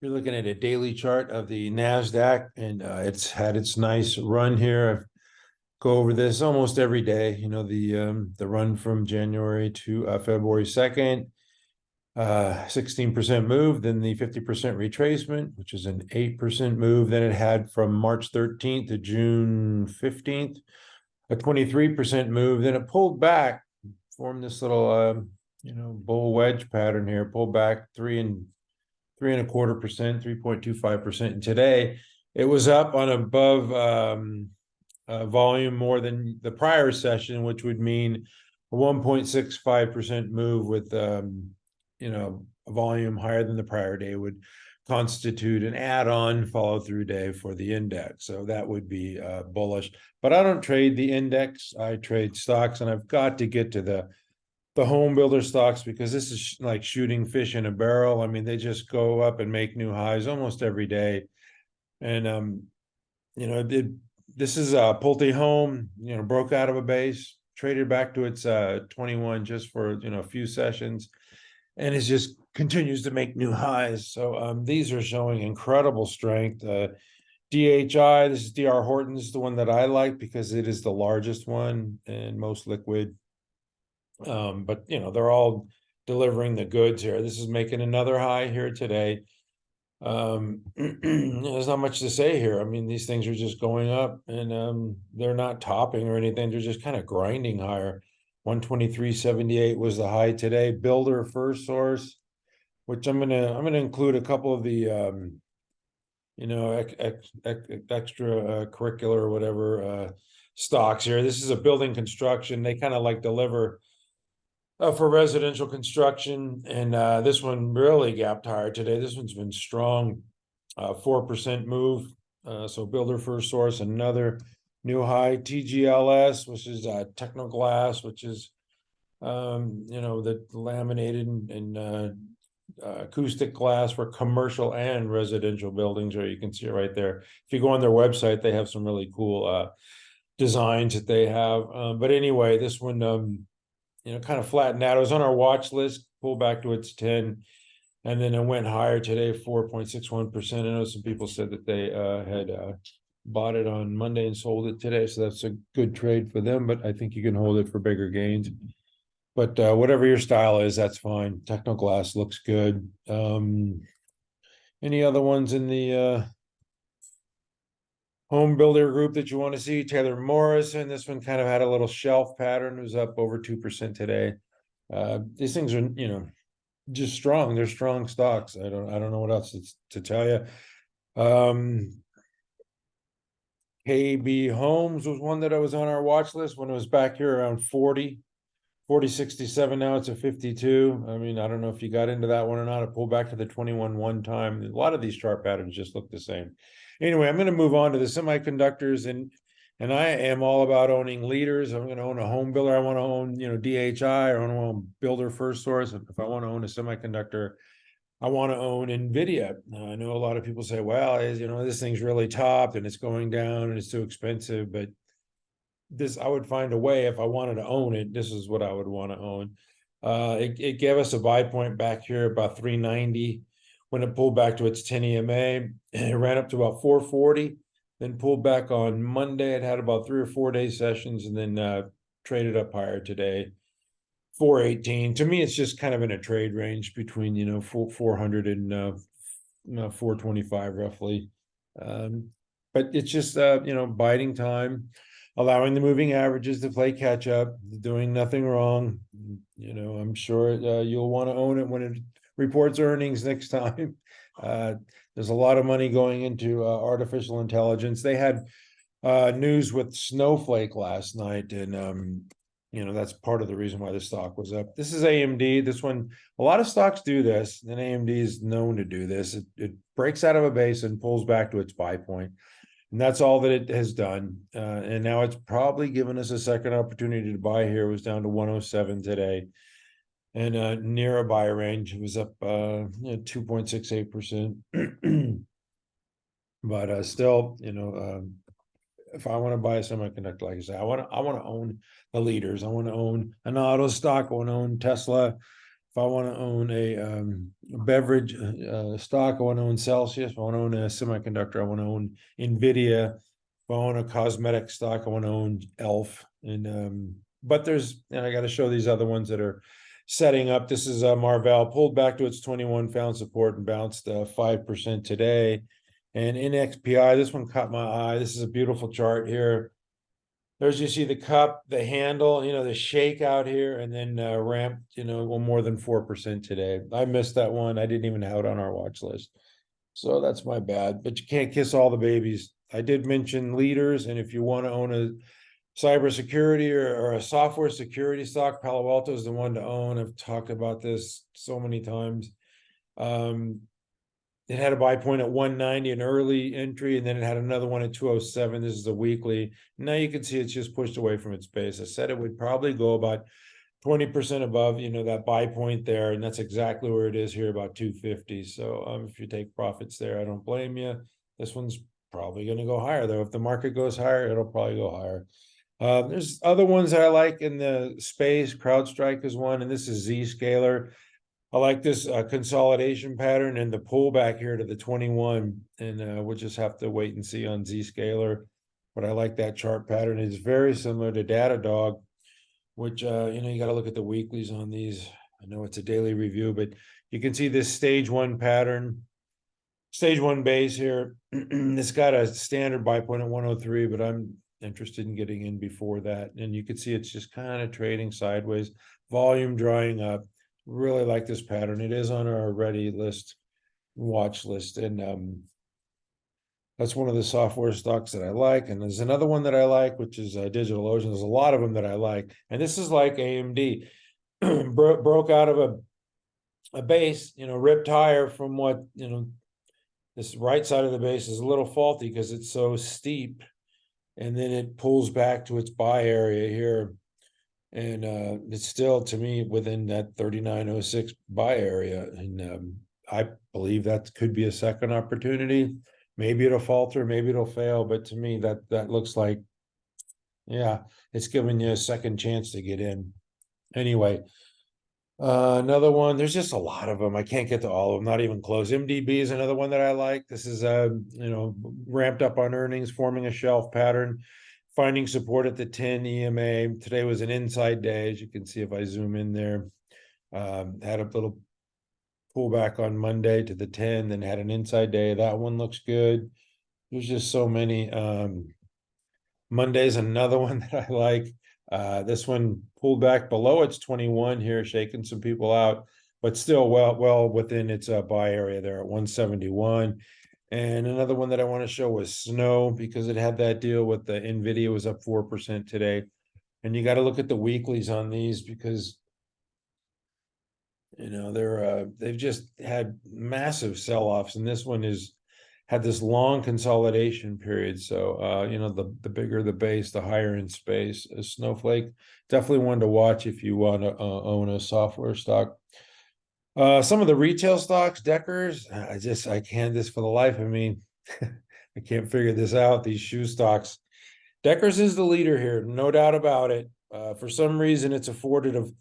You're looking at a daily chart of the Nasdaq, and it's had its nice run here. I go over this almost every day. You know, the run from January to February 2nd, 16% move, then the 50% retracement, which is an 8% move. Then it had from March 13th to June 15th, a 23% move. Then it pulled back, formed this little bull wedge pattern here, pulled back 3.25%, 3.25%. And today it was up on above volume more than the prior session, which would mean a 1.65% move with a volume higher than the prior day would constitute an add-on follow-through day for the index. So that would be bullish. But I don't trade the index. I trade stocks, and I've got to get to the home builder stocks because this is like shooting fish in a barrel. I mean, they just go up and make new highs almost every day. And this is Pulte Home, broke out of a base, traded back to its 21 just for a few sessions, and it just continues to make new highs. So these are showing incredible strength. DHI, this is DR Horton's, the one that I like because it is the largest one and most liquid. But they're all delivering the goods here. This is making another high here today. There's not much to say here. I mean, these things are just going up, and they're not topping or anything. They're just kind of grinding higher. 123.78 was the high today. Builder First Source, which I'm gonna include a couple of the extra curricular or whatever stocks here. This is a building construction. They kind of like deliver for residential construction, and this one really gapped higher today. This one's been strong, 4% move. So Builder First Source, another new high. TGLS, which is Technoglass, which is the laminated and acoustic glass for commercial and residential buildings, or you can see it right there. If you go on their website, they have some really cool designs that they have. But anyway, this one kind of flattened out. It was on our watch list, pulled back to its 10, and then it went higher today, 4.61%. I know some people said that they had bought it on Monday and sold it today, so that's a good trade for them, but I think you can hold it for bigger gains. But whatever your style is, that's fine. Technoglass looks good. Any other ones in the home builder group that you want to see? Taylor Morrison, this one kind of had a little shelf pattern. It was up over 2% today. These things are, just strong. They're strong stocks. I don't know what else to tell you. KB Homes was one that I was on our watch list when it was back here around 40.67. Now it's a 52. I mean, I don't know if you got into that one or not. It pulled back to the 21 one time. A lot of these chart patterns just look the same. Anyway, I'm going to move on to the semiconductors, and I am all about owning leaders. I'm going to own a home builder. I want to own, DHI, or I want to own Builder First Source. If I want to own a semiconductor, I want to own NVIDIA. I know a lot of people say, well, this thing's really topped and it's going down and it's too expensive, but this, I would find a way. If I wanted to own it, this is what I would want to own. It gave us a buy point back here about 390 when it pulled back to its 10 EMA. It ran up to about 440, then pulled back on Monday. It had about 3 or 4 day sessions, and then traded up higher today, 418. To me, it's just kind of in a trade range between 400 and 425 roughly. But it's just biding time, allowing the moving averages to play catch up, doing nothing wrong. I'm sure you'll want to own it when it reports earnings next time. There's a lot of money going into artificial intelligence. They had news with Snowflake last night, and that's part of the reason why the stock was up. This is AMD. This one, a lot of stocks do this, and AMD is known to do this. It breaks out of a base and pulls back to its buy point. And that's all that it has done. And now it's probably given us a second opportunity to buy here. It was down to 107 today. And near a buy range. It was up 2.68%. But still, if I want to buy a semiconductor, like I say, I want to own the leaders. I want to own an auto stock. I want to own Tesla. If I want to own a beverage stock, I want to own Celsius. If I want to own a semiconductor, I want to own NVIDIA. If I own a cosmetic stock, I want to own ELF. And but I got to show these other ones that are setting up. This is MRVL pulled back to its 21 found support and bounced 5% today. And NXPI, this one caught my eye. This is a beautiful chart here. There's, you see the cup, the handle, the shake out here, and then ramp, well, more than 4% today. I missed that one. I didn't even have it on our watch list. So that's my bad, but you can't kiss all the babies. I did mention leaders, and if you want to own a cybersecurity or a software security stock, Palo Alto is the one to own. I've talked about this so many times. It had a buy point at 190, an early entry, and then it had another one at 207. This is a weekly. Now you can see it's just pushed away from its base. I said it would probably go about 20% above, that buy point there, and that's exactly where it is here, about 250. So if you take profits there, I don't blame you. This one's probably going to go higher, though. If the market goes higher, it'll probably go higher. There's other ones that I like in the space. CrowdStrike is one, and this is Zscaler. I like this consolidation pattern and the pullback here to the 21, and we'll just have to wait and see on Zscaler. But I like that chart pattern. It's very similar to Datadog, which you got to look at the weeklies on these. I know it's a daily review, but you can see this stage 1 pattern, stage 1 base here. It's got a standard buy point at 103, but I'm interested in getting in before that. And you can see it's just kind of trading sideways, volume drying up. Really like this pattern. It is on our ready list, watch list, and that's one of the software stocks that I like. And there's another one that I like, which is DigitalOcean. There's a lot of them that I like, and this is like AMD. broke out of a base, ripped higher from what, this right side of the base is a little faulty because it's so steep, and then it pulls back to its buy area here. And it's still, to me, within that 3906 buy area. And I believe that could be a second opportunity. Maybe it'll falter, maybe it'll fail. But to me, that looks like, yeah, it's giving you a second chance to get in. Anyway, another one, there's just a lot of them. I can't get to all of them, not even close. MDB is another one that I like. This is, ramped up on earnings, forming a shelf pattern, finding support at the 10 EMA. Today was an inside day, as you can see if I zoom in there. Had a little pullback on Monday to the 10, then had an inside day. That one looks good. There's just so many. Monday's another one that I like. This one pulled back below its 21 here, shaking some people out, but still well within its buy area there at 171. And another one that I want to show was Snow, because it had that deal with the NVIDIA was up 4% today. And you got to look at the weeklies on these because, they've just had massive sell-offs, and this one had this long consolidation period. So, the bigger the base, the higher in space. A Snowflake, definitely one to watch if you want to own a software stock. Some of the retail stocks, Deckers, I can't, this for the life of me. I can't figure this out, these shoe stocks. Deckers is the leader here, no doubt about it. For some reason, it's afforded of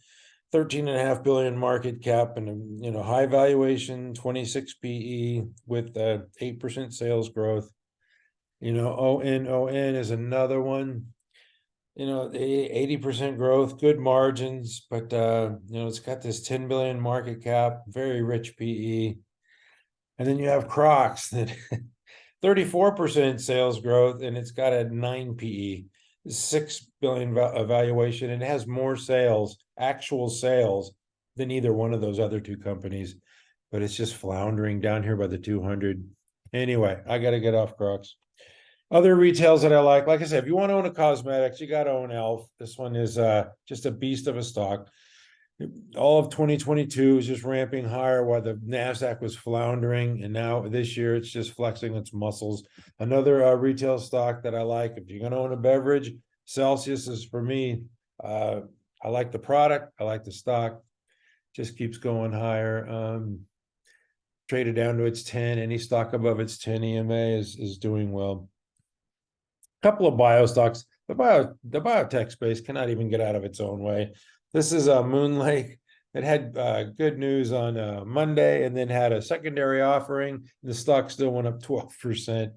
13.5 billion market cap and high valuation, 26 PE with 8% sales growth. ONON is another one. 80% growth, good margins, but it's got this 10 billion market cap, very rich PE. And then you have CROX that 34% sales growth, and it's got a 9 PE, 6 billion valuation, and it has more sales, actual sales, than either one of those other two companies. But it's just floundering down here by the 200. Anyway, I got to get off CROX. Other retails that I like I said, if you want to own a cosmetics, you got to own ELF. This one is just a beast of a stock. All of 2022 is just ramping higher while the Nasdaq was floundering, and now this year it's just flexing its muscles. Another retail stock that I like, if you're going to own a beverage, Celsius is for me. I like the product, I like the stock, just keeps going higher. Traded down to its 10. Any stock above its 10 EMA is doing well. Couple of bio stocks. The biotech space cannot even get out of its own way. This is Moon Lake. it had good news on Monday, and then had a secondary offering. The stock still went up 12%.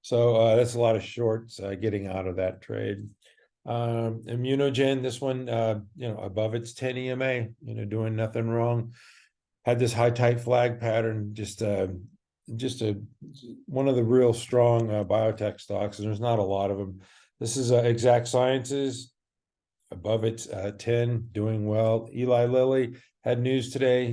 So that's a lot of shorts getting out of that trade. ImmunoGen, this one, above its 10 EMA, doing nothing wrong. Had this high tight flag pattern, just one of the real strong biotech stocks, and there's not a lot of them. This is Exact Sciences, above its 10, doing well. Eli Lilly had news today.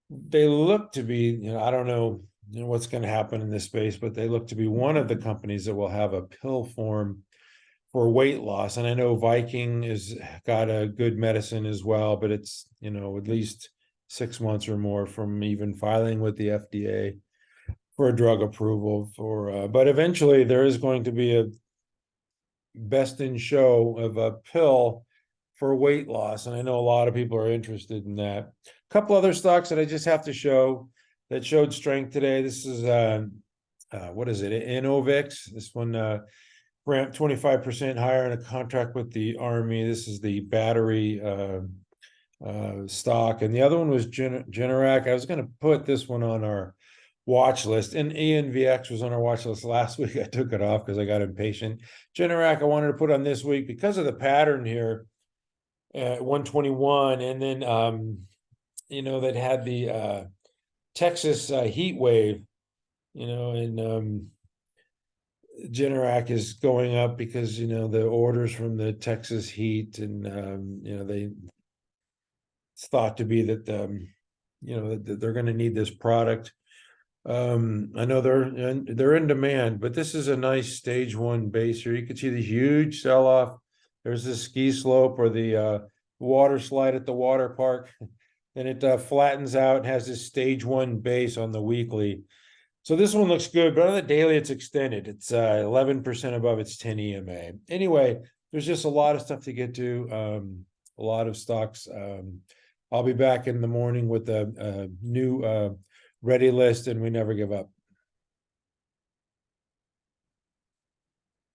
They look to be, I don't know, what's going to happen in this space, but they look to be one of the companies that will have a pill form for weight loss. And I know Viking has got a good medicine as well, but it's, at least 6 months or more from even filing with the FDA for a drug approval but eventually there is going to be a best in show of a pill for weight loss. And I know a lot of people are interested in that. A couple other stocks that I just have to show that showed strength today. This is, what is it? ENVX. This one ramped 25% higher in a contract with the Army. This is the battery stock. And the other one was Generac. I was going to put this one on our watch list, and ENVX was on our watch list last week. I took it off because I got impatient. Generac I wanted to put on this week because of the pattern here at 121, and then that had the Texas heat wave, and Generac is going up because the orders from the Texas heat, and they it's thought to be that that they're going to need this product. I know they're in demand, but this is a nice stage 1 base here. You can see the huge sell-off. There's the ski slope or the water slide at the water park, and it flattens out and has this stage 1 base on the weekly. So this one looks good, but on the daily it's extended. It's 11% above its 10 EMA. Anyway, there's just a lot of stuff to get to, a lot of stocks. I'll be back in the morning with a new ready list, and we never give up.